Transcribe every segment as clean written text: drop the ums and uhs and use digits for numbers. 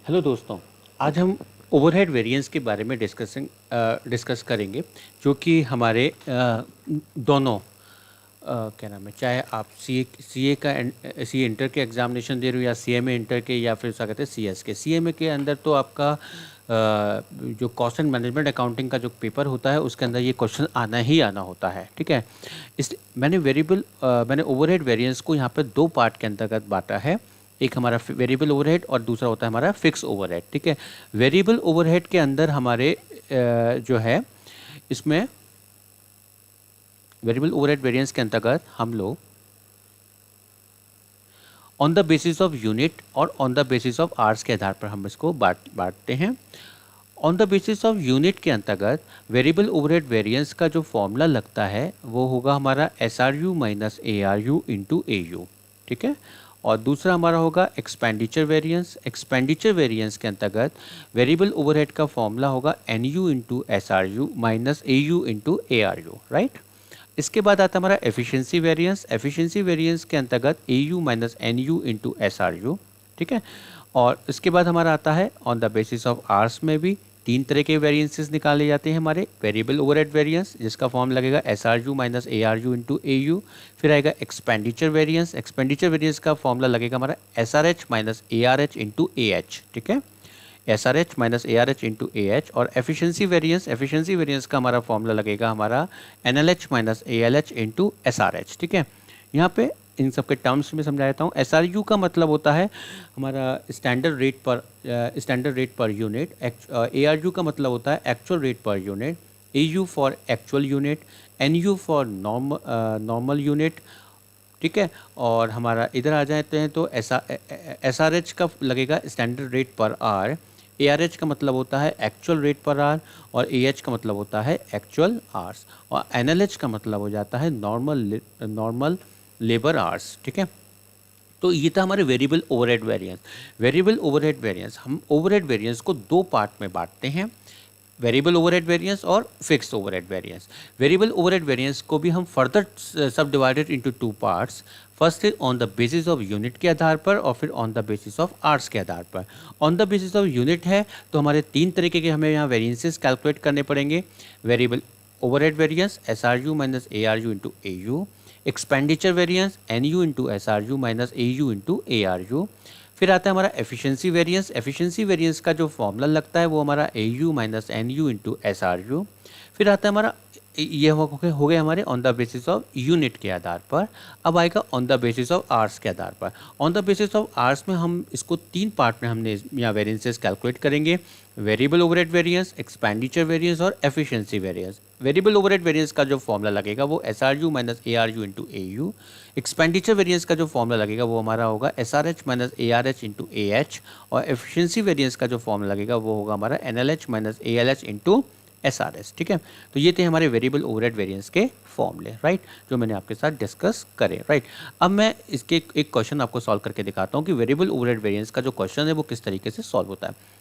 Hello दोस्तों, आज हम ओवरहेड वेरिएंस के बारे में डिस्कस करेंगे, जो कि हमारे दोनों क्या नाम है, चाहे आप सी ए का सी इंटर के एग्जामिनेशन दे रहे हो या सी एम ए इंटर के या फिर क्या कहते हैं सी एस के। सी एम ए के अंदर तो आपका जो कॉस्ट एंड मैनेजमेंट अकाउंटिंग का जो पेपर होता है उसके अंदर ये क्वेश्चन आना ही आना होता है। ठीक है, इस मैंने ओवरहेड वेरिएंस को यहाँ पे दो पार्ट के अंतर्गत बांटा है। एक हमारा वेरिएबल ओवरहेड और दूसरा होता है हमारा फिक्स ओवरहेड। ठीक है, वेरिएबल ओवरहेड के अंदर हमारे जो है इसमें वेरिएबल ओवरहेड वेरिएंस के अंतर्गत हम लोग on the basis of unit और on the basis of hours के आधार पर हम इसको बांटते हैं। On the basis of unit के अंतर्गत वेरिएबल ओवरहेड वेरिएंस का जो फॉर्मूला लगता है वो होगा हमारा S R U minus A R U into A U. ठीक है, और दूसरा हमारा होगा एक्सपेंडिचर वेरिएंस। एक्सपेंडिचर वेरिएंस के अंतर्गत वेरिएबल ओवरहेड का फॉर्मूला होगा N U into S R U minus A U into A R U. Right, इसके बाद आता है हमारा एफिशिएंसी वेरिएंस। एफिशिएंसी वेरिएंस के अंतर्गत A U minus N U into S R U. ठीक है, और इसके बाद हमारा आता है on the basis of hours में भी तीन तरह के वेरिएंसेस निकाले जाते हैं हमारे। वेरिएबल ओवरहेड वेरिएंस जिसका फॉर्म लगेगा S R U minus A R U into A U. फिर आएगा एक्सपेंडिचर वेरिएंस। एक्सपेंडिचर वेरिएंस का फॉर्मूला लगेगा हमारा S R H minus A R H into A H. ठीक है, S R H minus A R H into A H. और efficiency variance, efficiency variance का हमारा फॉर्मूला लगेगा हमारा N L H minus A L H into S R H. ठीक है, यहाँ पे इन सब के टर्म्स में समझा देता हूँ। एस आर यू का मतलब होता है हमारा standard rate per unit. A R U का मतलब होता है actual rate per unit. A U for actual unit, N U for normal unit. ठीक है, और हमारा इधर आ जाते हैं तो एस आर एच का लगेगा स्टैंडर्ड रेट पर आर। ए आर एच का मतलब होता है एक्चुअल रेट पर आर, और ए एच का मतलब होता है एक्चुअल आवर्स, और एन एल एच का मतलब हो जाता है नॉर्मल लेबर आवर्स। ठीक है, तो ये था हमारे variable overhead variance. Variable overhead variance, हम ओवरहेड वेरिएंस को दो पार्ट में बांटते हैं, वेरिएबल ओवरहेड वेरिएंस और fixed overhead variance. Variable overhead variance को भी हम further subdivided into two parts. First is on the basis of unit के आधार पर, और फिर on the basis of hours के आधार पर। On the basis of unit है तो हमारे तीन तरीके के हमें यहाँ वेरिएंसेस कैलकुलेट करने पड़ेंगे। Variable overhead variance S R U minus A R U into A U. Expenditure variance N U into S R U minus A U into A R U. फिर आता है हमारा एफिशिएंसी वेरिएंस। एफिशिएंसी वेरिएंस का जो formula लगता है वो हमारा A U minus N U into S R U. फिर आता है हमारा ये हो गए हमारे on the basis of unit के आधार पर। अब आएगा on the basis of hours के आधार पर। On the basis of hours में हम इसको तीन पार्ट में हमने यहाँ वेरिएंसेस कैलकुलेट करेंगे, variable overhead variance, expenditure variance और efficiency variance. Variable overhead variance का जो फॉर्मूला लगेगा वो S R U minus A R U into A U. Expenditure variance का जो फॉर्मूला लगेगा वो हमारा होगा S R H minus A R H into A H. और एफिशिएंसी वेरिएंस का जो फॉर्मूला लगेगा वो होगा हमारा N L H minus A L H into S R S. ठीक है, तो ये थे हमारे वेरिएबल ओवरहेड वेरिएंस के फॉर्मूले, राइट, जो मैंने आपके साथ डिस्कस करे। राइट, अब मैं इसके एक क्वेश्चन आपको सॉल्व करके दिखाता हूँ कि वेरिएबल ओवरहेड वेरिएंस का जो क्वेश्चन है वो किस तरीके से सॉल्व होता है।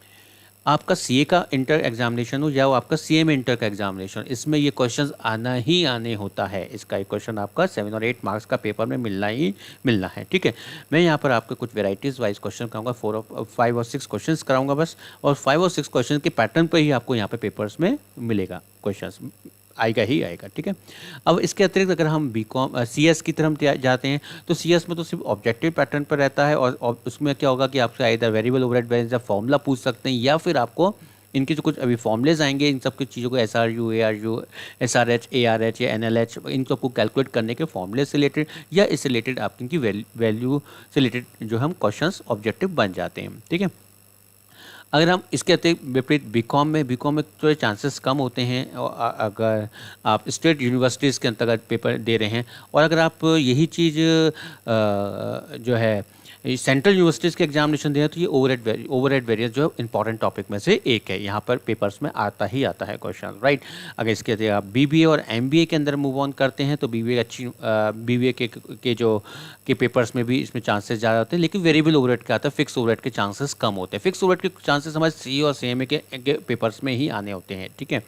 आपका सीए का इंटर एग्जामिनेशन हो या वो आपका सीएम इंटर का एग्जामिनेशन, इसमें ये क्वेश्चन आना ही आने होता है। इसका एक क्वेश्चन आपका 7 और 8 मार्क्स का पेपर में मिलना ही मिलना है। ठीक है, मैं यहाँ पर आपको कुछ वेराइटीज़ वाइज क्वेश्चन कराऊंगा, 5 और 6 क्वेश्चन कराऊंगा बस, और 5 और 6 क्वेश्चन के पैटर्न पर ही आपको यहाँ पे पेपर्स में मिलेगा, क्वेश्चन आएगा ही आएगा। ठीक है, अब इसके अतिरिक्त अगर हम CS की तरफ जाते हैं तो CS में तो सिर्फ ऑब्जेक्टिव पैटर्न पर रहता है, और उसमें क्या होगा कि आपसे इधर वेरिएबल ओवरहेड वेरिएंस का फॉर्मूला पूछ सकते हैं, या फिर आपको इनके जो कुछ अभी फॉर्मूलेज आएंगे इन सब की चीज़ों को S R U, A R you, S R H, A R H या एन एल एच, इन सबको कैलकुलेट करने के फॉर्मूले से रिलेटेड या इससे रिलेटेड आपकी इनकी वैल्यू से रिलेटेड जो हम क्वेश्चन ऑब्जेक्टिव बन जाते हैं। ठीक है, अगर हम इसके अतिरिक्त विपरीत बीकॉम में थोड़े चांसेस कम होते हैं, अगर आप स्टेट यूनिवर्सिटीज़ के अंतर्गत पेपर दे रहे हैं, और अगर आप यही चीज़ जो है सेंट्रल यूनिवर्सिटीज़ के एग्जामिनेशन दे रहे हैं तो ये ओवरहेड वेरिएंस जो इंपॉर्टेंट टॉपिक में से एक है, यहाँ पर पेपर्स में आता ही आता है क्वेश्चन। राइट, अगर इसके अतिरिक्त आप BBA और MBA के अंदर मूव ऑन करते हैं तो BBA के जो के पेपर्स में भी इसमें चांसेस ज़्यादा होते हैं, लेकिन वेरिएबल ओवरहेड का आता है, फिक्स ओवरहेड के चांसेस कम होते हैं। फिक्स ओवरहेड के चांसेस हमारे CA और CMA के पेपर्स में ही आने होते हैं। ठीक है,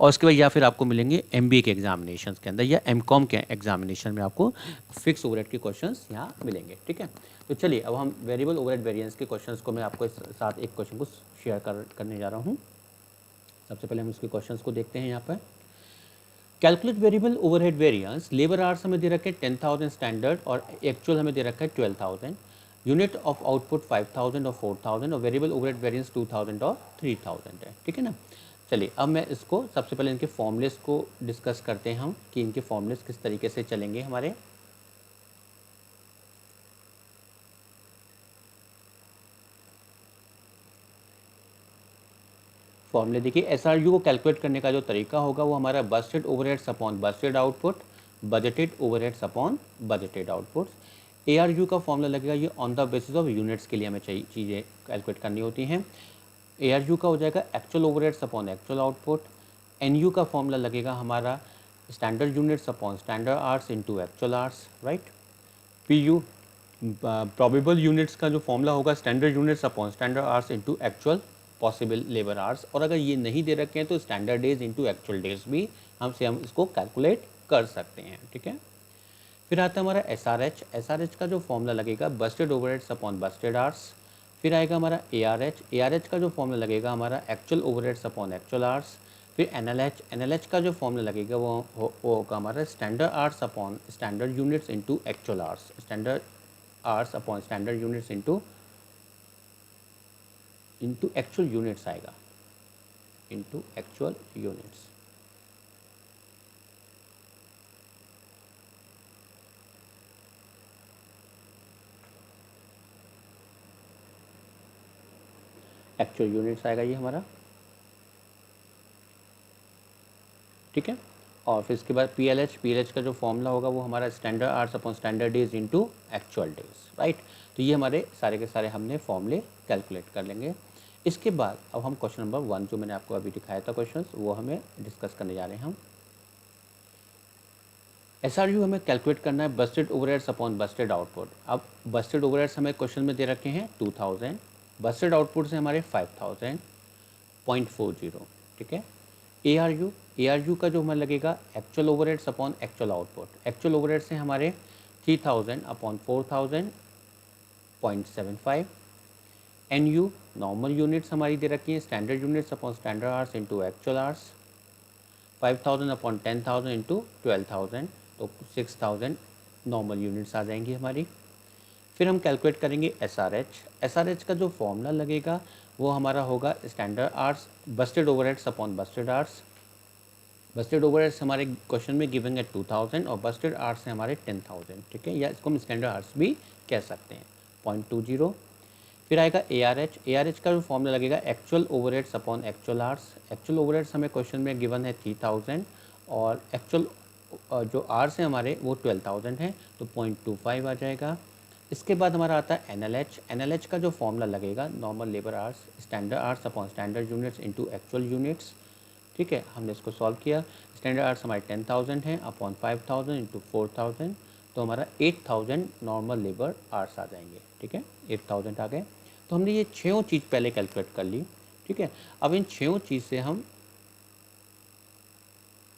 और उसके बाद या फिर आपको मिलेंगे MBA के एग्जामिनेशन के अंदर या MCOM के एग्जामिनेशन में आपको फिक्स ओवरहेड के क्वेश्चन यहाँ मिलेंगे। ठीक है, तो चलिए अब हम वेरिएबल ओवरहेड वेरिएंस के क्वेश्चंस को मैं आपको इस साथ एक क्वेश्चन को शेयर करने जा रहा हूँ। सबसे पहले हम इसके क्वेश्चंस को देखते हैं यहाँ पर। Calculate variable overhead variance, labour hours हमें दे रखे 10,000 स्टैंडर्ड और एक्चुअल हमें दे रखा है 12,000, यूनिट ऑफ आउटपुट 5,000 और 4,000 और वेरिएबल ओवरहेड वेरिएंस 2,000 और 3,000 है, ठीक है ना। चलिए अब मैं इसको सबसे पहले इनके फॉर्मूलेस को डिस्कस करते हैं हम कि इनके फॉर्मूलेस किस तरीके से चलेंगे हमारे। फॉर्मूले देखिए, एसआरयू को कैलकुलेट करने का जो तरीका होगा वो हमारा budgeted overheads upon budgeted output, budgeted overheads upon budgeted outputs. ARU का फॉर्मूला लगेगा, ये on the basis of units के लिए हमें चीज़ें कैलकुलेट करनी होती हैं। एआरयू का हो जाएगा actual overheads upon actual output. NU का फॉर्मूला लगेगा हमारा standard units upon standard hours into actual hours, right. PU probable units का जो फॉर्मूला होगा standard units upon standard hours into actual possible labour hours, और अगर ये नहीं दे रखे हैं तो standard days into actual days भी हम इसको कैलकुलेट कर सकते हैं, ठीक है। फिर आता है हमारा एसआरएच। एसआरएच का जो फॉर्मूला लगेगा budgeted overheads upon budgeted hours. फिर आएगा हमारा एआरएच। एआरएच का जो फॉर्मूला लगेगा हमारा actual overheads upon actual hours. फिर एनएलएच। एनएलएच का जो फॉर्मूला लगेगा वो होगा हमारा standard hours upon standard units into actual hours. Standard hours upon standard units into actual units आएगा, into actual units. Actual units आएगा ये हमारा, ठीक है। और फिर इसके बाद पीएलएच। पीएलएच का जो फॉर्मूला होगा वो हमारा standard hours upon standard days into actual days, right. तो ये हमारे सारे के सारे हमने फॉर्मूले कैलकुलेट कर लेंगे। इसके बाद अब हम क्वेश्चन नंबर 1 जो मैंने आपको अभी दिखाया था क्वेश्चन, वो हमें डिस्कस करने जा रहे हैं हम। एसआरयू हमें कैलकुलेट करना है Busted overheads upon budgeted output. अब बस्टेड ओवरहेड्स हमें क्वेश्चन में दे रखे हैं 2,000, बस्टेड आउटपुट से हमारे 5,000.40, ठीक है। एआरयू। एआरयू का जो हमें लगेगा actual overheads upon actual output. Actual overhead से हमारे 3,000 अपॉन 4,000.75। एनयू नॉर्मल यूनिट्स हमारी दे रखी हैं standard units upon standard hours into actual hours. 5,000 upon 10,000 into 12,000, तो 6,000 नॉर्मल यूनिट्स आ जाएंगी हमारी। फिर हम कैलकुलेट करेंगे एसआरएच। एसआरएच का जो फॉर्मूला लगेगा वो हमारा होगा standard hours Busted overheads upon budgeted hours. Busted overheads हमारे क्वेश्चन में गिवन है 2,000 और बस्टेड आवर्स है हमारे 10,000, ठीक है, या इसको हम स्टैंडर्ड आवर्स भी कह सकते हैं, 0.20। फिर आएगा एआरएच। एआरएच का जो फॉर्मूला लगेगा actual overheads upon actual hours. Actual overheads हमें क्वेश्चन में गिवन है 3,000 और एक्चुअल जो आवर्स हैं हमारे वो 12,000 है, तो 0.25 आ जाएगा। इसके बाद हमारा आता है एनएलएच। एनएलएच का जो फॉर्मूला लगेगा normal labour hours standard hours upon standard units into actual units, ठीक है। हमने इसको सॉल्व किया। स्टैंडर्ड आवर्स हमारे 10,000 है अपॉन 5,000 इंटू 4,000, तो हमारा 8,000 नॉर्मल लेबर आवर्स आ जाएंगे, ठीक है, 8,000 आ गए। तो हमने ये 6 चीज़ पहले कैलकुलेट कर ली, ठीक है। अब इन 6 चीज़ से हम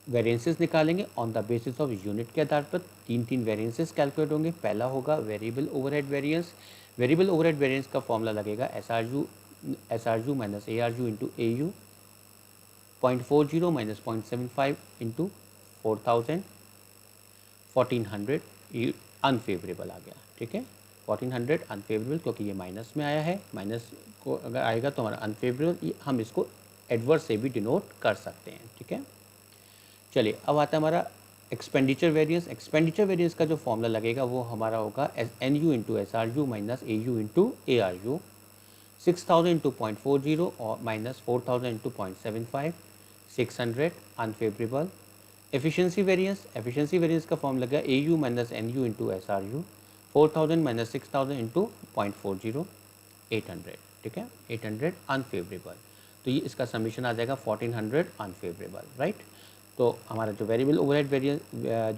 वेरिएंसेस निकालेंगे on the basis of unit के आधार पर। 3 वेरिएंसेस कैलकुलेट होंगे। पहला होगा variable overhead variance. Variable overhead variance का फॉर्मूला लगेगा SRU minus ARU into AU, 0.40 माइनस 0.75 इंटू 4,000, 1,400 ये अनफेवरेबल आ गया, ठीक है। 1,400 अनफेवरेबल क्योंकि ये माइनस में आया है, माइनस को अगर आएगा तो हमारा अनफेवरेबल, हम इसको एडवर्स से भी डिनोट कर सकते हैं, ठीक है। चलिए अब आता है हमारा एक्सपेंडिचर वेरिएंस। एक्सपेंडिचर वेरिएंस का जो फॉर्मूला लगेगा वो हमारा होगा N U into S R U minus A U into A R U. 6,000 into 0.40 और minus 4,000 into 0.75, 600 unfavourable. Efficiency variance. Efficiency variance का फॉर्मूला लगेगा A U minus N U into S R U. 4,000 minus 6,000 into 0.40, 800, ठीक है, 800 unfavourable. तो ये इसका summation आ जाएगा 1,400 unfavourable, right. तो हमारा जो वेरिएबल ओवरहेड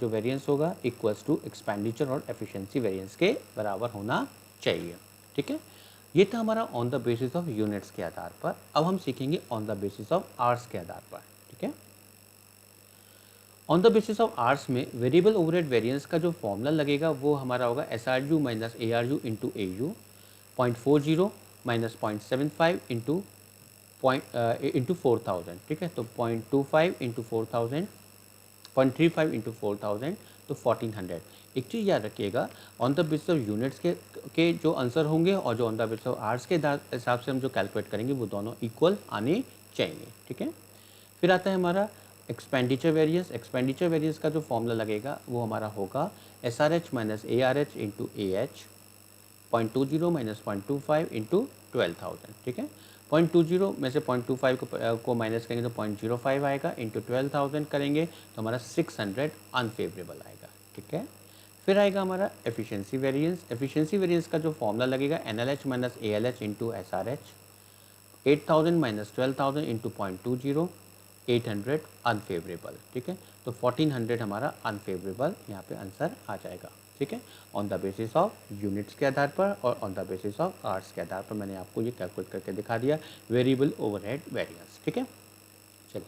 वेरिएंस होगा इक्वल्स टू एक्सपेंडिचर और एफिशिएंसी वेरिएंस के बराबर होना चाहिए, ठीक है। ये था हमारा on the basis of units के आधार पर। अब हम सीखेंगे on the basis of hours के आधार पर, ठीक है। On the basis of hours में वेरिएबल ओवरहेड वेरिएंस का जो फॉर्मूला लगेगा वो हमारा होगा S R U minus A R U into A you, 0.40 माइनस 0.75 इंटू 4000, ठीक है। तो 0.25 इंटू 4000, 0.35 इंटू 4000, तो 1400। एक चीज़ याद रखिएगा, on the basis of units के जो आंसर होंगे और जो on the basis of hours के हिसाब से हम जो कैलकुलेट करेंगे वो दोनों इक्वल आने चाहिए, ठीक है। फिर आता है हमारा एक्सपेंडिचर वेरिएंस। एक्सपेंडिचर वेरिएंस का जो फॉर्मूला लगेगा वो हमारा होगा S R H minus A R H into A H, 0.20 minus 0.25 into 12,000, ठीक है। 0.20 में से 0.25 को माइनस करेंगे तो 0.05 आएगा, इंटू 12,000 करेंगे तो हमारा 600 अनफेवरेबल आएगा, ठीक है। फिर आएगा हमारा एफिशिएंसी वेरिएंस। एफिशिएंसी वेरिएंस का जो फॉर्मूला लगेगा N L H minus A L H into S R H, 8,000 minus 12,000 into 0.20, 800 unfavourable, ठीक है। तो 1400 हमारा अनफेवरेबल यहाँ पे आंसर आ जाएगा, ठीक है। On the basis of units के आधार पर और on the basis of hours के आधार पर मैंने आपको ये कैलकुलेट करके दिखा दिया वेरिएबल ओवरहेड वेरिएंस, ठीक है। चलिए,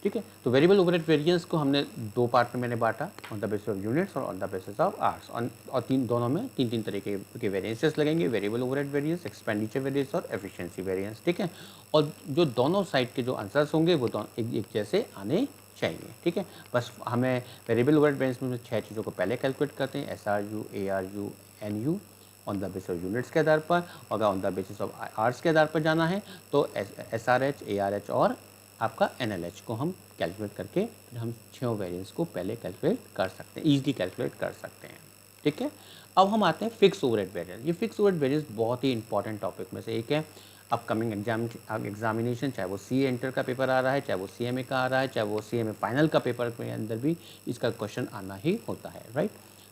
ठीक है। तो वेरिएबल ओवरहेड वेरिएंस को हमने दो पार्ट में मैंने बांटा, on the basis of units और on the basis of hours, और दोनों में तीन तीन तरीके के वेरिएंसेस लगेंगे, variable overhead variance, expenditure variance और एफिशिएंसी वेरिएंस, ठीक है। और जो दोनों साइड के जो आंसर्स होंगे वो दोनों एक जैसे आने चाहिए, ठीक है। बस हमें वेरिएबल ओवरहेड वेरिएंस में 6 चीज़ों को पहले कैलकुलेट करते हैं, S R U, A R U, N U, on the basis of units के आधार पर। अगर on the basis of hours के आधार पर जाना है तो S R H, A R H और आपका एन एल एच को हम कैलकुलेट करके फिर हम 6 वेरिएंस को पहले कैलकुलेट कर सकते हैं, ईजिली कैलकुलेट कर सकते हैं, ठीक है। अब हम आते हैं फिक्स ओवरहेड वेरिएंस। ये फिक्स ओवरहेड वेरिएंस बहुत ही इंपॉर्टेंट टॉपिक में से एक है। अपकमिंग एग्जामिनेशन, चाहे वो सी एंटर का पेपर आ रहा है, चाहे वो सी एम ए का आ रहा है, चाहे वो सी एम ए फाइनल का पेपर के अंदर भी इसका क्वेश्चन आना ही होता है, राइट,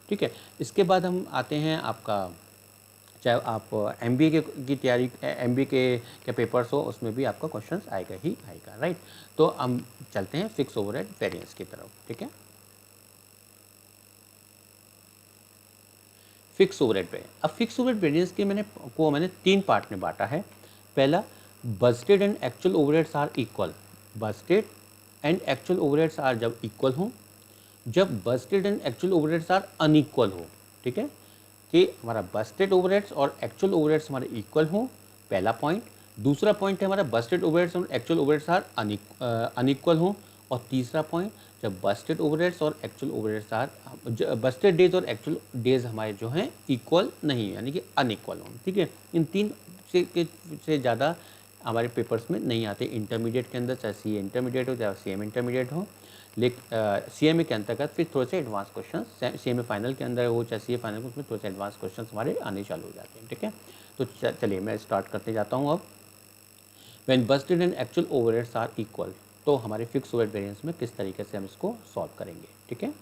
ठीक है। इसके बाद हम आते हैं आपका, चाहे आप एमबीए की तैयारी, एमबीए के पेपर्स हो, उसमें भी आपका क्वेश्चंस आएगा ही आएगा, राइट। तो हम चलते हैं फिक्स ओवरहेड वेरिएंस की तरफ, ठीक है। फिक्स ओवरहेड वेरिएंस, अब फिक्स ओवरहेड वेरिएंस के मैंने 3 पार्ट में बांटा है। पहला, budgeted and actual overheads are equal. Budgeted and actual overheads are जब इक्वल हो, जब budgeted and actual overheads are unequal हो, ठीक है, कि हमारा बजटेड ओवरहेड्स और एक्चुअल ओवरहेड्स हमारे इक्वल हो, पहला पॉइंट। दूसरा पॉइंट है हमारा बजटेड ओवरहेड्स और एक्चुअल ओवरहेड्स आर अनइक्वल हो, और तीसरा पॉइंट, जब बजटेड ओवरहेड्स और actual overheads are, budgeted days और एक्चुअल डेज हमारे जो हैं इक्वल नहीं, यानी कि अनइक्वल हों, ठीक है। इन तीन से ज़्यादा हमारे पेपर्स में नहीं आते इंटरमीडिएट के अंदर, चाहे सी इंटरमीडिएट हो चाहे सी एम इंटरमीडिएट हो। लेकिन सी एम ए के अंतर्गत फिर थोड़े से advance question, C M A final के अंदर हो चाहे सी ए फाइनल, उसमें थोड़े से एडवांस क्वेश्चन हमारे आने चालू हो जाते हैं, ठीक है। तो चलिए मैं स्टार्ट करते जाता हूँ अब। When budgeted and actual overheads are equal, तो हमारे फिक्स ओवरहेड वेरिएंस में किस तरीके से हम इसको सॉल्व करेंगे, ठीक है।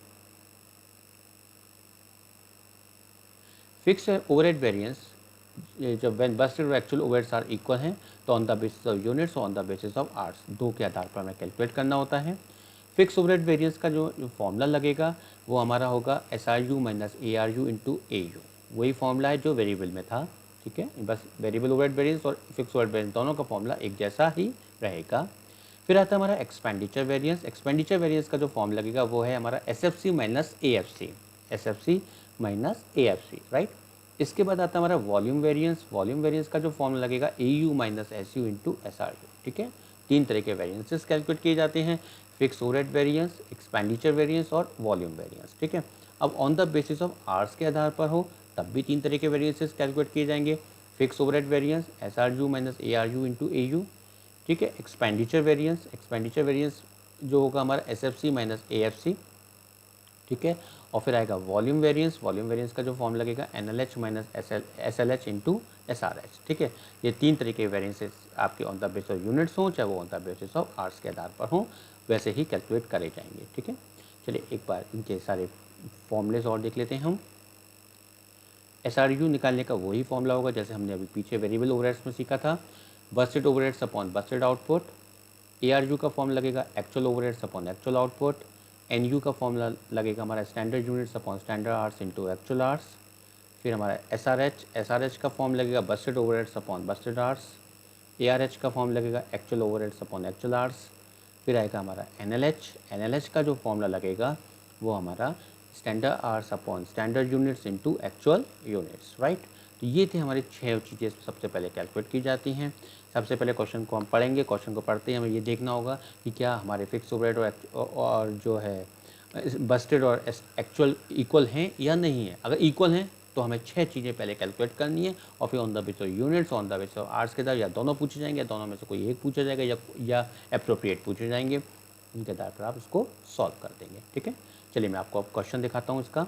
फिक्स ओवरहेड वेरिएंस जब व्हेन बजटेड और एक्चुअल ओवरहेड्स आर इक्वल हैं, तो on the basis of units और on the basis of hours, दो के आधार पर हमें कैलकुलेट करना होता है। फिक्स ओवरहेड वेरिएंस का जो फॉर्मूला लगेगा वो हमारा होगा S R U minus A R U into A you, वही फॉर्मूला है जो वेरिएबल में था, ठीक है। बस वेरिएबल ओवरहेड वेरिएंस और फिक्स ओवरहेड वेरिएंस दोनों का फॉर्मूला एक जैसा ही रहेगा। फिर आता है हमारा एक्सपेंडिचर वेरिएंस। एक्सपेंडिचर वेरिएंस का जो फॉर्म लगेगा वो है हमारा S F C minus A F C, S F C minus A F C, right. इसके बाद आता है हमारा वॉल्यूम वेरिएंस। वॉल्यूम वेरिएंस का जो फॉर्म लगेगा A U minus S U into S R U, ठीक है। तीन तरह के वेरिएंसेस कैलकुलेट किए जाते हैं, fix overhead variance, expenditure variance और वॉल्यूम वेरिएंस, ठीक है। अब on the basis of hours के आधार पर हो तब भी तीन तरह के वेरिएंसेस कैलकुलेट किए जाएंगे, fix overhead variance S R U minus A R U into A U, ठीक है। एक्सपेंडिचर वेरिएंस, एक्सपेंडिचर वेरिएंस जो होगा हमारा S F C minus A F C, ठीक है। और फिर आएगा वॉल्यूम वेरिएंस। वॉल्यूम वेरिएंस का जो फॉर्म लगेगा N L H minus S L H into S R H, ठीक है। ये तीन तरीके के वेरिएंसेस आपके on the basis of units हों चाहे वो on the basis of hours के आधार पर हों, वैसे ही कैलकुलेट करे जाएंगे, ठीक है। चलिए एक बार इनके सारे फॉर्मूलेस और देख लेते हैं हम। एस आर यू निकालने का वही फॉर्मूला होगा जैसे हमने अभी पीछे वेरिएबल ओवरहेड्स में सीखा था, budgeted overheads upon budgeted output. A R U का फॉर्म लगेगा actual overheads upon actual output. N U का फॉर्मूला लगेगा हमारा standard units upon standard hours into actual hours. फिर हमारा एस आर एच का फॉर्म लगेगा budgeted overheads upon budgeted hours. A R H का फॉर्म लगेगा actual overheads upon actual hours. फिर आएगा हमारा NLH का जो फॉर्मूला लगेगा वो हमारा standard hours upon standard units into actual units, right. तो ये थे हमारी 6 चीज़ें सबसे पहले कैलकुलेट की जाती हैं। सबसे पहले क्वेश्चन को हम पढ़ेंगे। क्वेश्चन को पढ़ते ही हमें ये देखना होगा कि क्या हमारे फिक्स ओवरहेड और जो है बस्टेड और एक्चुअल इक्वल हैं या नहीं है। अगर इक्वल हैं तो हमें 6 चीज़ें पहले कैलकुलेट करनी है और फिर on the basis of units, on the basis of hours के आधार या दोनों पूछे जाएंगे, या दोनों में से कोई एक पूछा जाएगा या एप्रोप्रिएट पूछे जाएंगे। इनके आधार पर आप इसको सॉल्व कर देंगे, ठीक है। चलिए मैं आपको अब क्वेश्चन दिखाता हूँ इसका।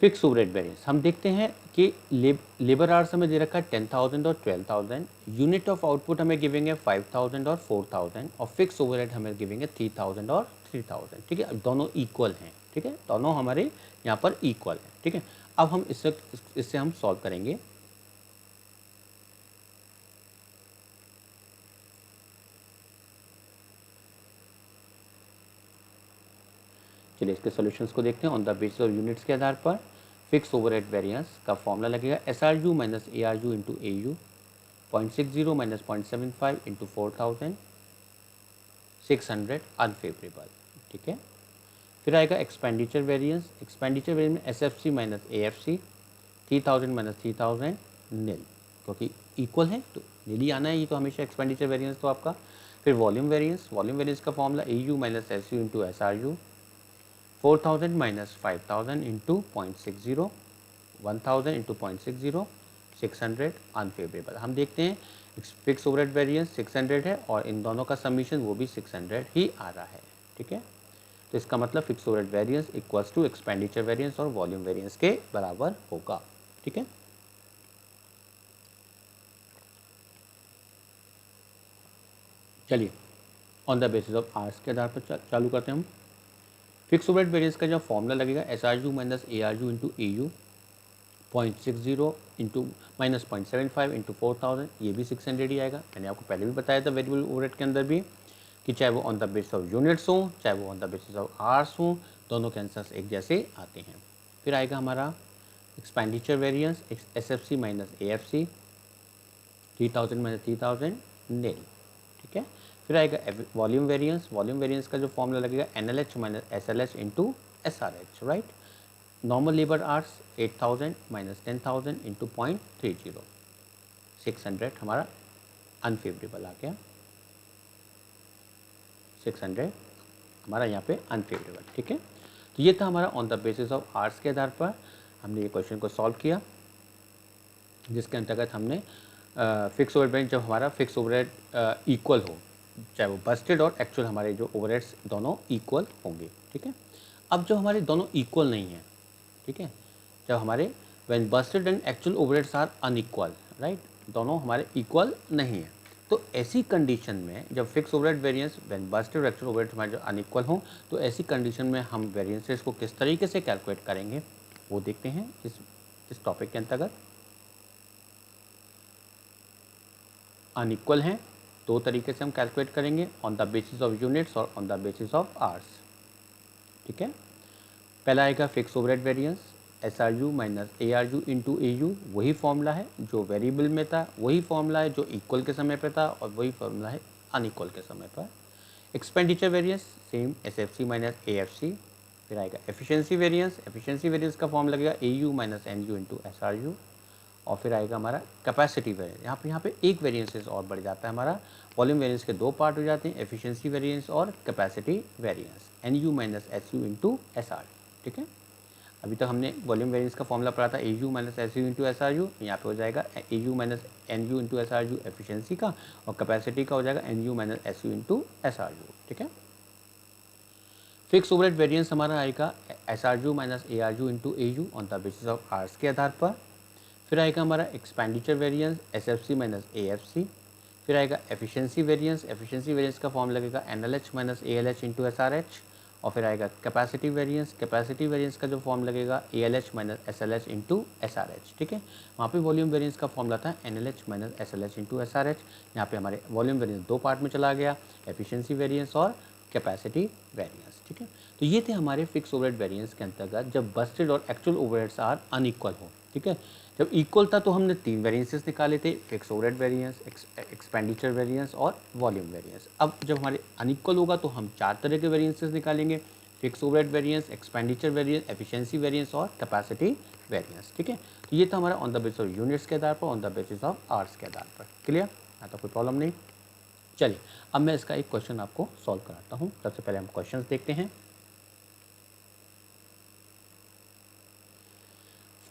फिक्स ओवरहेड वेरिएंस हम देखते हैं कि लेबर आवर्स हमें दे रखा है 10,000 और 12,000, यूनिट ऑफ आउटपुट हमें गिवेंगे 5,000 और 4,000, और फिक्स ओवरहेड हमें गिवेंगे 3,000 और 3,000, ठीक है। दोनों इक्वल हैं, ठीक है, दोनों हमारे यहाँ पर इक्वल हैं, ठीक है। अब हम इससे हम सॉल्व करेंगे। चलिए इसके सॉल्यूशंस को देखते हैं। On the basis of units के आधार पर फिक्स ओवरहेड वेरिएंस का फॉर्मूला लगेगा SRU minus ARU into AU, 0.60 minus 0.75 इंटू 4,000, 600 अनफेवरेबल, ठीक है। फिर आएगा एक्सपेंडिचर वेरिएंस में SFC माइनस AFC, 3,000 माइनस 3,000 नील, क्योंकि इक्वल है तो नील ही आना है, ये तो हमेशा एक्सपेंडिचर वेरिएंस तो आपका। फिर वॉल्यूम वेरिएंस का formula AU minus SU into SRU, 4,000 minus 5,000 into 0.60, 1,000 into 0.60, 600 unfavourable. हम देखते हैं फिक्स ओवरहेड वेरिएंस 600 है और इन दोनों का समीशन वो भी 600 ही आ रहा है, ठीक है। तो इसका मतलब fix overhead variance equals to expenditure variance और वॉल्यूम वेरिएंस के बराबर होगा, ठीक है। चलिए on the basis of hours के आधार पर चालू करते हैं हम। फिक्स ओवरहेड वेरिएंस का जो फॉर्मूला लगेगा SRU minus ARU into AU, 0.60 into minus 0.75 इंटू 4,000, ये भी 600 ही आएगा। मैंने आपको पहले भी बताया था वेरिएबल ओवरहेड के अंदर भी कि चाहे वो on the basis of units हो, चाहे वो on the basis of hours हो, दोनों के आंसर्स एक जैसे आते हैं। फिर आएगा हमारा expenditure variance SFC minus AFC, 3,000 minus 3,000 नील, ठीक है। फिर आएगा वॉल्यूम वेरिएंस का जो फॉर्मूला लगेगा NLH minus SLH into SRH, right. Normal labour hours 8,000 minus 10,000 into 0.30, 600 हमारा अनफेवरेबल आ गया, 600 हमारा यहाँ पे अनफेवरेबल, ठीक है। तो ये था हमारा on the basis of hours के आधार पर हमने ये क्वेश्चन को सॉल्व किया, जिसके अंतर्गत हमने फिक्स ओवरहेड, जब हमारा फिक्स ओवरहेड इक्वल हो, चाहे वो बस्टेड और एक्चुअल हमारे जो ओवरहेड्स दोनों इक्वल होंगे, ठीक है। अब जो हमारे दोनों इक्वल नहीं है, ठीक है, जब हमारे when budgeted and actual overheads are unequal, right, दोनों हमारे इक्वल नहीं है, तो ऐसी कंडीशन में जब fix overhead variance when Busted और एक्चुअल ओवरहेड्स हमारे जो अनइक्वल हों, तो ऐसी कंडीशन में हम वेरिएंसेस को किस तरीके से कैलकुलेट करेंगे वो देखते हैं इस टॉपिक के अंतर्गत। अनइक्वल हैं, दो तरीके से हम कैलकुलेट करेंगे, on the basis of units और on the basis of hours, ठीक है। पहला आएगा fix overhead variance SRU minus ARU into AU, वही फॉर्मूला है जो वेरिएबल में था, वही फॉर्मूला है जो इक्वल के समय पे था, और वही फॉर्मूला है अनइक्वल के समय पर। Expenditure variance same SFC minus AFC। फिर आएगा एफिशिएंसी वेरिएंस का फॉर्म लगेगा AU minus NU into SRU। और फिर आएगा हमारा कैपेसिटी वेरिएंस, यहाँ पे एक वेरिएंसेस और बढ़ जाता है हमारा, वॉल्यूम वेरिएंस के दो पार्ट हो जाते हैं, एफिशिएंसी वेरिएंस और capacity variance, NU minus SU into SR, ठीक है। अभी तक हमने वॉल्यूम वेरिएंस का फॉर्मूला पढ़ा था AU minus SU into SRU, यहाँ पे हो जाएगा AU minus NU into SRU efficiency का, और कैपेसिटी का हो जाएगा NU minus SU into SRU, ठीक है। फिक्स ओवरहेड वेरिएंस हमारा आएगा SRU minus ARU into AU on the basis of hours के आधार पर। फिर आएगा हमारा expenditure variance SFC minus AFC। फिर आएगा एफिशिएंसी वेरिएंस का फॉर्म लगेगा NLH minus ALH into SRH। और फिर आएगा कैपेसिटी वेरिएंस का जो फॉर्म लगेगा ALH minus SLH into SRH, ठीक है। वहाँ पे वॉल्यूम वेरिएंस का फॉर्मूला था NLH minus SLH into SRH। यहाँ पे हमारे वॉल्यूम वेरिएंस दो पार्ट में चला गया, एफिशिएंसी वेरिएंस और कैपेसिटी वेरिएंस, ठीक है। तो ये थे हमारे फिक्स ओवरहेड वेरिएंस के अंतर्गत जब बस्टेड और एक्चुअल ओवरहेड्स आर अनइक्वल हो। ठीक है, जब इक्वल था तो हमने 3 वेरिएंसेस निकाले थे, fix overhead variance, expenditure variance और वॉल्यूम वेरिएंस। अब जब हमारे अनइक्वल होगा तो हम 4 तरह के वेरिएंसेस निकालेंगे, fix overhead variance, expenditure variance, efficiency variance और कैपेसिटी वेरिएंस। ठीक है, तो ये था हमारा on the basis of units के आधार पर, on the basis of hours के आधार पर। क्लियर, यहाँ तो कोई प्रॉब्लम नहीं। चलिए अब मैं इसका एक क्वेश्चन आपको सॉल्व कराता हूँ। सबसे पहले हम क्वेश्चंस देखते हैं।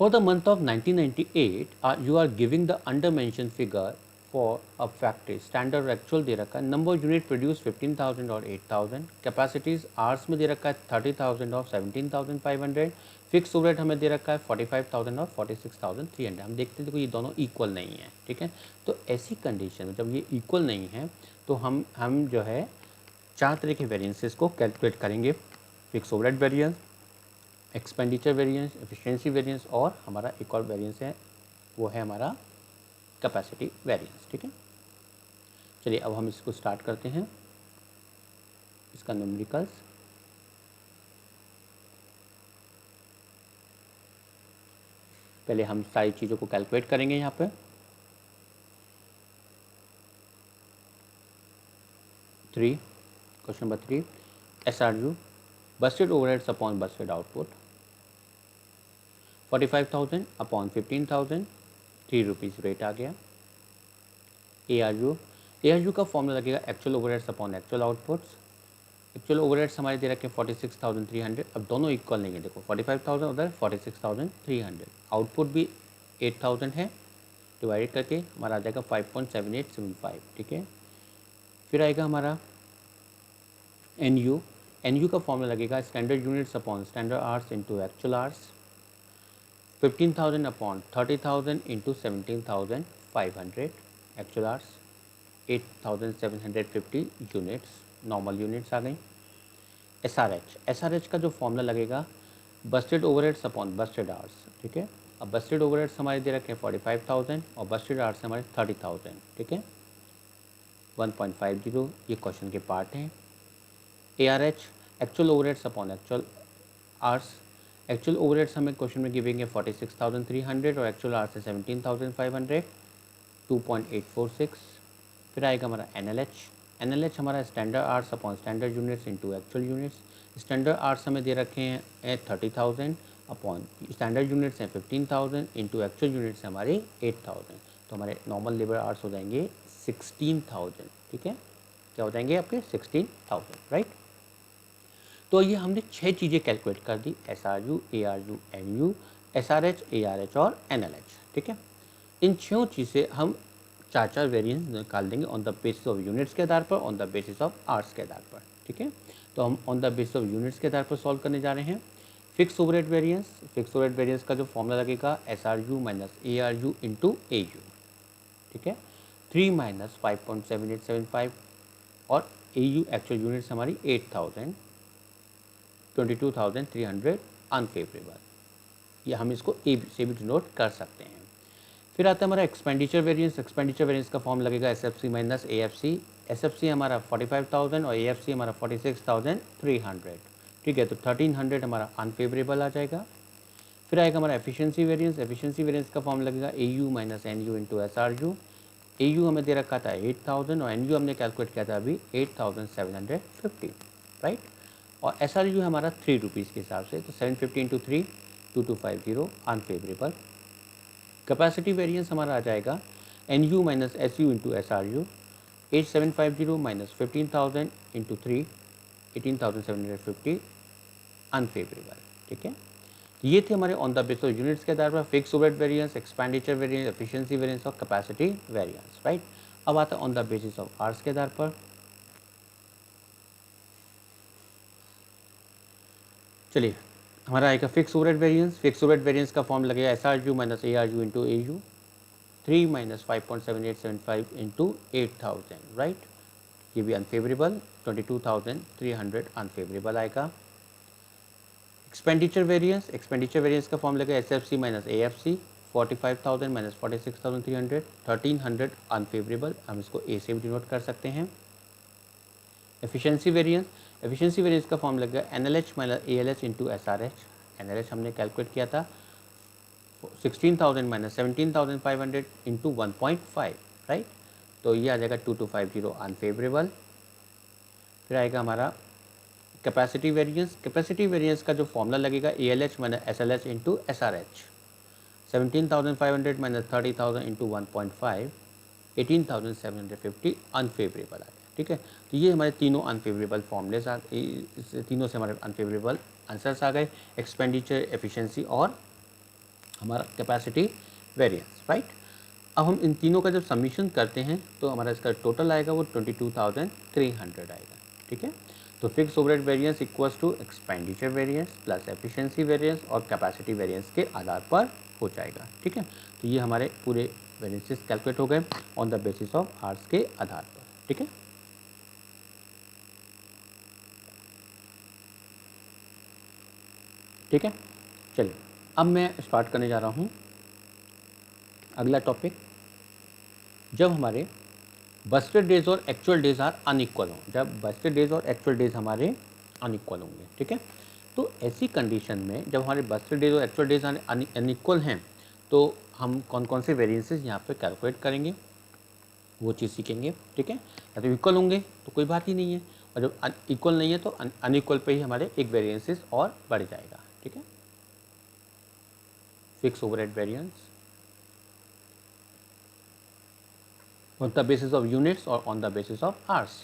For the month of 1998, you are giving the under mentioned figure for a factory. Standard और actual दे रखा है, number of unit produced 15,000 और 8,000, capacities hours में दे रखा है 30,000 और 17,500, फिक्स ओवरहेड हमें दे रखा है 45,000 और 46,300। हम देखते हैं देखो ये दोनों इक्वल नहीं है। ठीक है, तो ऐसी कंडीशन में जब ये इक्वल नहीं है तो हम जो है 4 तरह के वेरिएंसेस को कैलकुलेट करेंगे, fix overhead variance, expenditure variance, efficiency variance और हमारा एक और वेरिएंस है वो है हमारा कैपेसिटी वेरिएंस। ठीक है, चलिए अब हम इसको स्टार्ट करते हैं, इसका न्यूमेरिकल्स। पहले हम सारी चीज़ों को कैलकुलेट करेंगे यहाँ पे। 3 question number 3, SRU budgeted overheads upon budgeted output 45,000 upon 15,000, 3 rupees rate आ गया। ARU का फॉर्मूला लगेगा actual overheads upon actual outputs. Actual overheads हमारे दे रखे 46,300, अब दोनों इक्वल नहीं है, देखो 45,000 उधर 46,300, आउटपुट भी 8,000 है, डिवाइड करके हमारा आ जाएगा 5.7875। ठीक है, फिर आएगा हमारा NU का फॉर्मूला लगेगा standard units upon standard hours into actual hours, 15,000 upon 30,000 into 17,500 actual hours, 8,750 units, normal units आ गई। SRH का जो फॉर्मूला लगेगा budgeted overheads upon budgeted hours. ठीक है, अब बस्टेड ओवरहेड्स हमारे दे रखे हैं 45,000 और बस्टेड आवर्स हमारे 30,000। ठीक है, 1.50 ये क्वेश्चन के पार्ट हैं। ARH actual overheads upon actual hours, actual overheads हमें क्वेश्चन में गिवेंगे 46,300 और एक्चुअल आवर्स है 17,500, 2.846। फिर आएगा हमारा NLH हमारा standard hours upon standard units into actual units. Standard hours हमें दे रखे हैं 30,000 अपॉन स्टैंडर्ड यूनिट्स हैं 15,000 इंटू एक्चुअल यूनिट्स हैं हमारे 8,000, तो हमारे नॉर्मल लेबर आवर्स हो जाएंगे 16,000। ठीक है, क्या हो जाएंगे आपके 16,000, राइट। तो ये हमने 6 चीज़ें कैलकुलेट कर दी, SRU, ARU, NU, SRH, ARH और NLH। ठीक है, इन 6 चीज़ें हम 4 वेरिएंस निकाल देंगे on the basis of units के आधार पर, on the basis of hours के आधार पर। ठीक है, तो हम on the basis of units के आधार पर सॉल्व करने जा रहे हैं। फिक्स ओवरहेड वेरिएंस का जो फॉर्मूला लगेगा SRU minus ARU into AU। ठीक है, 3 माइनस 5.7875 और AU एक्चुअल यूनिट्स हमारी 8,000, 22,300 अनफेवरेबल, ये हम इसको A से भी डिनोट कर सकते हैं। फिर आता है हमारा एक्सपेंडिचर वेरिएंस का फॉर्म लगेगा SFC माइनस AFC। SFC हमारा 45,000 और AFC हमारा 46,300। ठीक है, तो 1,300 हमारा अनफेवरेबल आ जाएगा। फिर आएगा हमारा एफिशिएंसी वेरिएंस का फॉर्म लगेगा AU minus NU into SRU। AU हमें दे रखा था 8,000 और NU हमने कैलकुलेट किया था अभी 8,750, राइट। और SRU हमारा 3 रुपीज़ के हिसाब से, तो 750 इंटू 3, 2250 अनफेवरेबल। कैपेसिटी वेरिएंस हमारा आ जाएगा NU minus SU into SRU, 8750 minus 15,000 into 3, 18,750 unfavourable. ठीक है, ये थे हमारे on the basis of units के आधार पर fix overhead variance, expenditure variance, efficiency variance और कैपेसिटी वेरिएंस, राइट। अब आता है on the basis of hours के आधार पर। चलिए हमारा आएगा फिक्स ओवरहेड वेरिएंस का फॉर्म लगेगा SRU minus ARU into AU, 3 minus 5.7875 into 8,000, right. ये भी अनफेवरेबल, 22,300 अनफेवरेबल आएगा। एक्सपेंडिचर वेरिएंस का फॉर्म लगेगा SFC minus AFC, 45,000 minus 46,300, 1,300 unfavourable, हम इसको A से भी डिनोट कर सकते हैं। एफिशिएंसी वेरिएंस का फॉर्म लगेगा NLH minus ALH into SRH। NLH हमने कैलकुलेट किया था 16,000 माइनस 17,500 इंटू 1.5, राइट। तो ये आ जाएगा 2250 अनफेवरेबल। फिर आएगा हमारा कैपेसिटी वेरिएंस का जो फॉर्मूला लगेगा ALH minus SLH into SRH। 17,500 minus 30,000 into 1.5, 18,750 unfavourable आ गया, ठीक है। तो ये हमारे तीनों अनफेवरेबल फॉर्मूलेस तीनों से हमारे अनफेवरेबल आंसर्स आ गए, एक्सपेंडिचर, एफिशिएंसी और हमारा कैपेसिटी वेरिएंस, राइट। अब हम इन तीनों का जब सबमिशन करते हैं तो हमारा इसका टोटल आएगा वो 22,300 आएगा, ठीक है। तो fix overhead variance equals to expenditure variance plus efficiency variance और कैपेसिटी वेरिएंस के आधार पर हो जाएगा, ठीक है। तो ये हमारे पूरे वेरिएंसेस कैलकुलेट हो गए on the basis of hours के आधार पर, ठीक है। ठीक है, चलिए अब मैं स्टार्ट करने जा रहा हूँ अगला टॉपिक। जब हमारे बस्टेड डेज और एक्चुअल डेज आर अनइक्वल हों, जब बस्टेड डेज और एक्चुअल डेज हमारे अनइक्वल होंगे, ठीक है। तो ऐसी कंडीशन में जब हमारे बस्टेड डेज और एक्चुअल डेज अनइक्वल हैं तो हम कौन कौन से वेरिएंसेस यहाँ पे कैलकुलेट करेंगे वो चीज़ सीखेंगे, ठीक है। या तो इक्वल होंगे तो कोई बात ही नहीं है, और जब इक्वल नहीं है तो अनइक्वल पे ही हमारे एक वेरिएंसेस और बढ़ जाएगा, ठीक है। Fix overhead variance on the basis of units और on the basis of hours।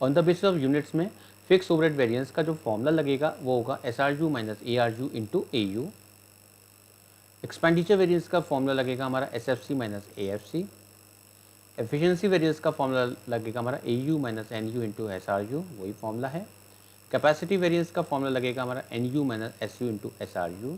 on the basis of units में फिक्स ओवरहेड वेरिएंस का जो फॉर्मूला लगेगा वो होगा SRU minus ARU into AU। Expenditure variance का फॉर्मूला लगेगा हमारा SFC minus AFC। Efficiency variance का फॉर्मूला लगेगा हमारा AU minus NU into SRU, वही फॉर्मूला है। कैपेसिटी वेरिएंस का फॉर्मूला लगेगा हमारा NU minus SU into SRU।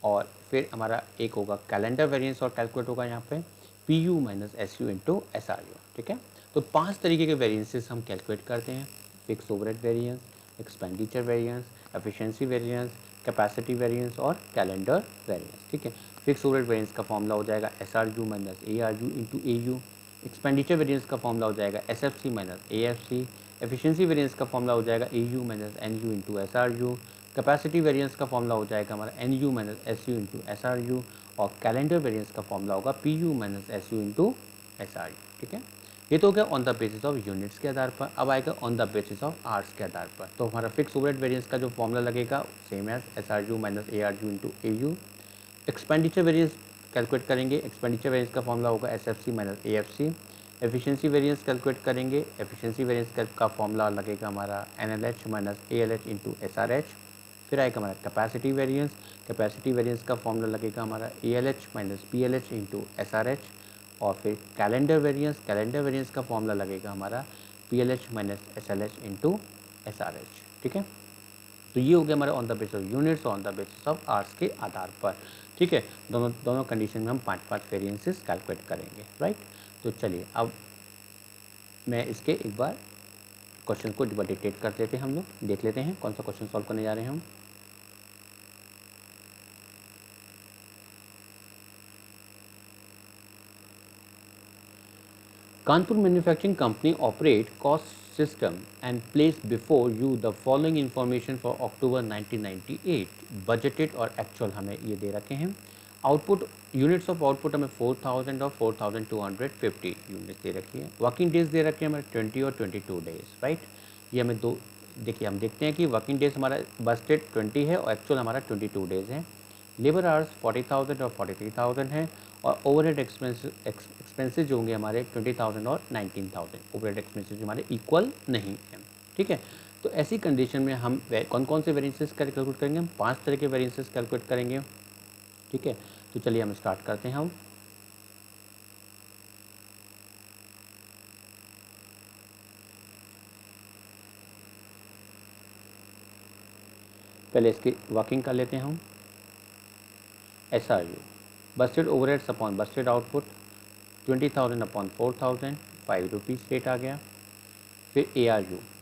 और फिर हमारा एक होगा कैलेंडर वेरिएंस और कैलकुलेट होगा यहाँ पे PU minus SU into SRU, ठीक है। तो 5 तरीके के वेरिएंसेस हम कैलकुलेट करते हैं, fix overhead variance, expenditure variance, efficiency variance, capacity variance और कैलेंडर वेरिएंस, ठीक है। फिक्स ओवरहेड वेरिएंस का फॉर्मूला हो जाएगा SRU minus ARU into AU। Expenditure variance का फॉर्मूला हो जाएगा SFC minus AFC। Efficiency variance का फॉर्मूला हो जाएगा AU minus NU into SRU। Capacity variance का फॉर्मूला हो जाएगा हमारा NU minus SU into SRU। और कैलेंडर वेरिएंस का फॉर्मूला होगा PU minus SU into SRU, ठीक है। ये तो हो गया on the basis of units के आधार पर। अब आएगा on the basis of hours के आधार पर। तो हमारा फिक्स ओवरहेड वेरिएंस का जो फॉर्मूला लगेगा same as SRU minus ARU into AU। Expenditure variance calculate करेंगे, एक्सपेंडिचर वेरिएंस का फॉर्मूला होगा SFC minus AFC। Efficiency variance calculate करेंगे, एफिशिएंसी वेरिएंस का फॉर्मूला लगेगा हमारा NLH minus ALH into SRH। फिर आएगा हमारा कैपेसिटी वेरिएंस का फॉर्मूला लगेगा हमारा ALH minus PLH into SRH। और फिर कैलेंडर वेरिएंस का फॉर्मूला लगेगा हमारा PLH minus SLH into SRH, ठीक है। तो ये हो गया हमारे on the basis of units और on the basis of hours के आधार पर, ठीक है। दोनों कंडीशन में हम 5 वेरिएंसेस कैलकुलेट करेंगे, राइट। तो चलिए अब मैं इसके एक बार क्वेश्चन को डिटेक्ट कर लेते हैं, हम लोग देख लेते हैं कौन सा क्वेश्चन सॉल्व करने जा रहे हैं हम। Kanpur Manufacturing Company operate cost system and place before you the following information for October 1998 budgeted और actual हमें ये दे रखे हैं। आउटपुट यूनिट्स ऑफ आउटपुट हमें 4000 और 4250 यूनिट्स दे रखी है। वर्किंग डेज दे रखे हैं हमें 20 और 22 डेज, राइट। ये हमें दो देखिए हम देखते हैं कि वर्किंग डेज हमारा बस्टेड 20 है और एक्चुअल हमारा 22 डेज है। लेबर आवर्स 40,000 और 43,000 है और ओवरहेड एक्सपेंसेस जो होंगे हमारे 20,000 और 19,000। ओवरहेड एक्सपेंसेस हमारे इक्वल नहीं है, ठीक है। तो ऐसी कंडीशन में हम कौन कौन से वेरिएंसेस कैलकुलेट करेंगे, हम 5 तरह के वेरिएंसेस कैलकुलेट करेंगे, ठीक है। तो चलिए हम स्टार्ट करते हैं। हम पहले इसकी वर्किंग कर लेते हैं हम। SRU budgeted overheads upon budgeted output 20,000 upon 4,000, 5 rupees rate आ गया। फिर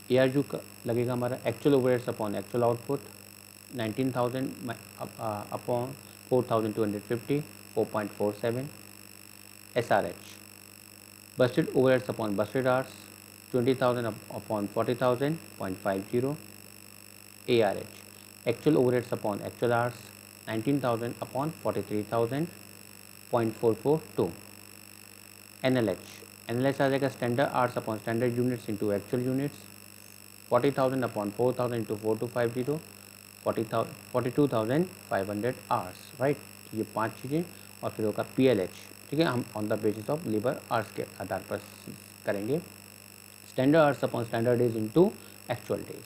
ARU का लगेगा हमारा actual overheads upon actual output 19,000 upon 4,250, 4.47। SRH budgeted overheads upon budgeted hours 20,000 upon 40,000, 0.50. ARH, actual overheads upon actual hours, 19,000 upon 43,000, 0.442. NLH आ जाएगा standard hours upon standard units into actual units, 40,000 upon 4,000 into 4250, 42,500 hours, right. ये 5 चीज़ें। और फिर होगा PLH, ठीक है, हम on the basis of labour hours के आधार पर करेंगे। Standard hours upon standard days into actual days,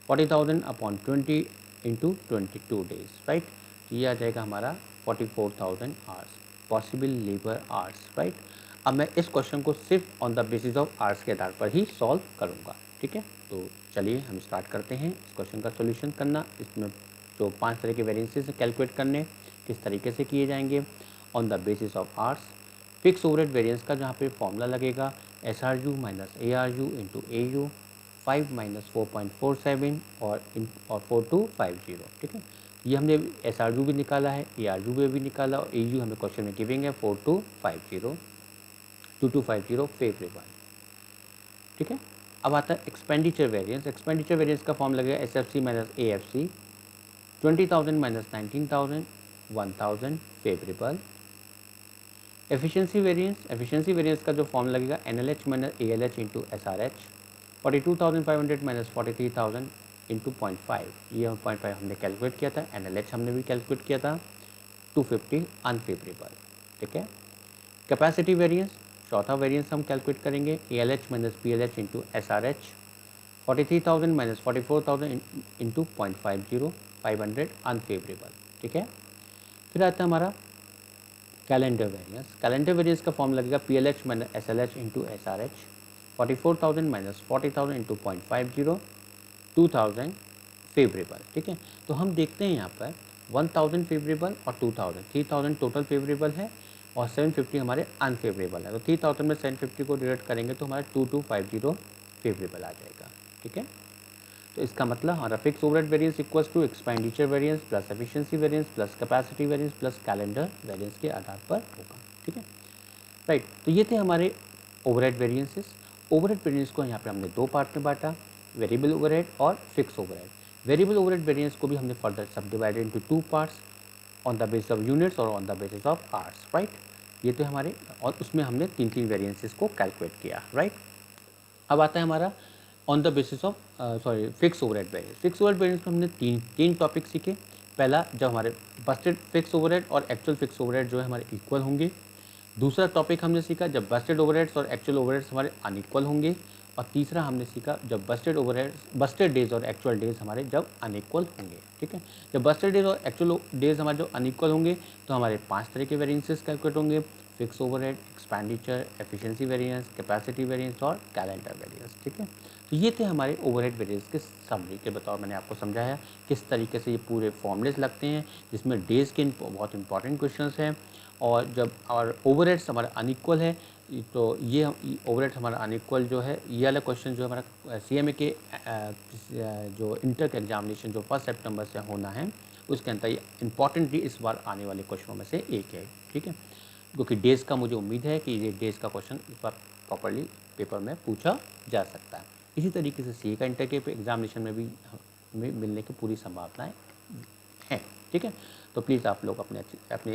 40,000 upon 20 into 22 days, right. ये आ जाएगा हमारा 44,000 hours possible labour hours, right. अब मैं इस क्वेश्चन को सिर्फ on the basis of hours के आधार पर ही सॉल्व करूँगा, ठीक है। तो चलिए हम स्टार्ट करते हैं इस क्वेश्चन का सोल्यूशन करना। इसमें जो 5 तरह के वेरिएंसेस कैलकुलेट करने किस तरीके से किए जाएंगे on the basis of hours. Fix overhead variance का जहाँ पे फॉर्मूला लगेगा SRU minus ARU into AU, 5 minus 4.47 और 4250, ठीक है। ये हमने SRU भी निकाला है, ARU भी निकाला और AU हमें क्वेश्चन में गिविंग है 4250, 2250 फेवरेबल, ठीक है। अब आता है एक्सपेंडिचर वेरिएंस। एक्सपेंडिचर वेरिएंस का फॉर्म लगेगा SFC minus AFC, 20,000 minus 19,000, 1,000 favourable. Efficiency variance का जो फॉर्म लगेगा NLH minus ALH into SRH, 42,500 minus 43,000 into 0.5, ये 0.5 हमने कैलकुलेट किया था। NLH हमने भी कैलकुलेट किया था, 250 अनफेवरेबल, ठीक है। कैपेसिटी वेरिएंस, चौथा वेरिएंस हम कैलकुलेट करेंगे ALH minus PLH into SRH, 43,000 minus 44,000 into 0.50, 500 unfavourable, ठीक है। फिर आता है हमारा कैलेंडर वेरिएंस। कैलेंडर वेरिएंस का फॉर्म लगेगा PLH minus SLH into SRH, 44,000 minus 40,000 into 0.50, 2,000 favourable, ठीक है। तो हम देखते हैं यहाँ पर 1,000 फेवरेबल और 2,000, 3,000 टोटल फेवरेबल है और 750 हमारे अनफेवरेबल है। तो 3,000 में 750 को डिवाइड करेंगे तो हमारा 2250 फेवरेबल आ जाएगा, ठीक है। तो इसका मतलब हमारा fix overhead variance equals to expenditure variance plus efficiency variance plus capacity variance plus calendar variance के आधार पर होगा, ठीक है, राइट। तो ये थे हमारे ओवरहेड वेरिएंसेस। ओवरहेड वेरिएंस को यहाँ पे हमने दो पार्ट में बांटा, वेरिएबल ओवरहेड और fix overhead. Variable overhead variance को भी हमने further subdivided into 2 parts, on the basis of units और on the basis of hours, right. ये तो हमारे, और उसमें हमने 3 वेरिएंसेस को कैलकुलेट किया, राइट। अब आता है हमारा on the basis of fix overhead variance. Fix overhead variance में हमने तीन टॉपिक सीखे। पहला, जब हमारे बस्टेड फिक्स ओवरहेड और एक्चुअल फिक्स ओवरहेड जो है हमारे इक्वल होंगे। दूसरा टॉपिक हमने सीखा जब बस्टेड ओवरहेड्स और एक्चुअल ओवरहेड्स हमारे अनइक्वल होंगे। और तीसरा हमने सीखा जब बस्टेड डेज और एक्चुअल डेज हमारे जब अनइक्वल होंगे, ठीक है। जब बस्टेड डेज और एक्चुअल डेज हमारे जो अनइक्वल होंगे तो हमारे 5 तरह के वेरिएंसेस कैलकुलेट होंगे, fix overhead, expenditure, efficiency variance, capacity variance और कैलेंडर वेरिएंस, ठीक है। तो ये थे हमारे ओवरहेड वेरिएंस के समरी के बतौर मैंने आपको समझाया किस तरीके से ये पूरे फॉर्मूलेस लगते हैं, जिसमें डेज के बहुत इंपॉर्टेंट क्वेश्चंस हैं। और जब और ओवरहेड्स हमारा अनइक्वल है तो ये ओवरहेड हमारा अनइक्वल जो है, ये वाला क्वेश्चन जो हमारा CMA के जो इंटर के एग्जामिनेशन जो 1 सितंबर से होना है उसके अंदर ये इंपॉर्टेंटली इस बार आने वाले क्वेश्चनों में से एक है, ठीक है। क्योंकि डेज का मुझे उम्मीद है कि ये डेज का क्वेश्चन इस बार प्रॉपरली पेपर में पूछा जा सकता है। इसी तरीके से CA का इंटर के एग्जामिनेशन में भी मिलने की पूरी संभावनाएं हैं, ठीक है। तो प्लीज़ आप लोग अपने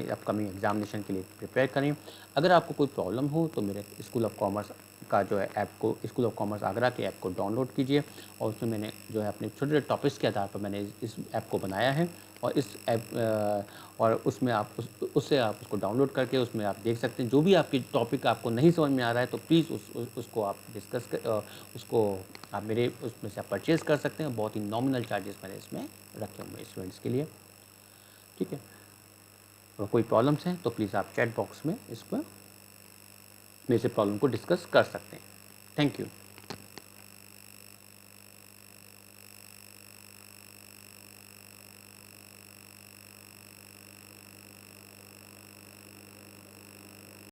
अपकमिंग एग्जामिनेशन के लिए प्रिपेयर करें। अगर आपको कोई प्रॉब्लम हो तो मेरे स्कूल ऑफ कॉमर्स का जो है ऐप को, स्कूल ऑफ कॉमर्स आगरा के ऐप को डाउनलोड कीजिए और उसमें मैंने जो है अपने छोटे छोटे टॉपिक्स के आधार पर मैंने इस ऐप को बनाया है। और इस ऐप और उसमें आप उससे आप उसको डाउनलोड करके उसमें आप देख सकते हैं जो भी आपकी टॉपिक आपको नहीं समझ में आ रहा है तो प्लीज़ उसको आप डिस्कस कर उसको आप मेरे उसमें से आप परचेज़ कर सकते हैं। बहुत ही नॉमिनल चार्जेस मैंने इसमें रखे हुए स्टूडेंट्स के लिए, ठीक है। और कोई प्रॉब्लम्स हैं तो प्लीज़ आप चैट बॉक्स में इसको मेरे से प्रॉब्लम को डिस्कस कर सकते हैं। Thank you.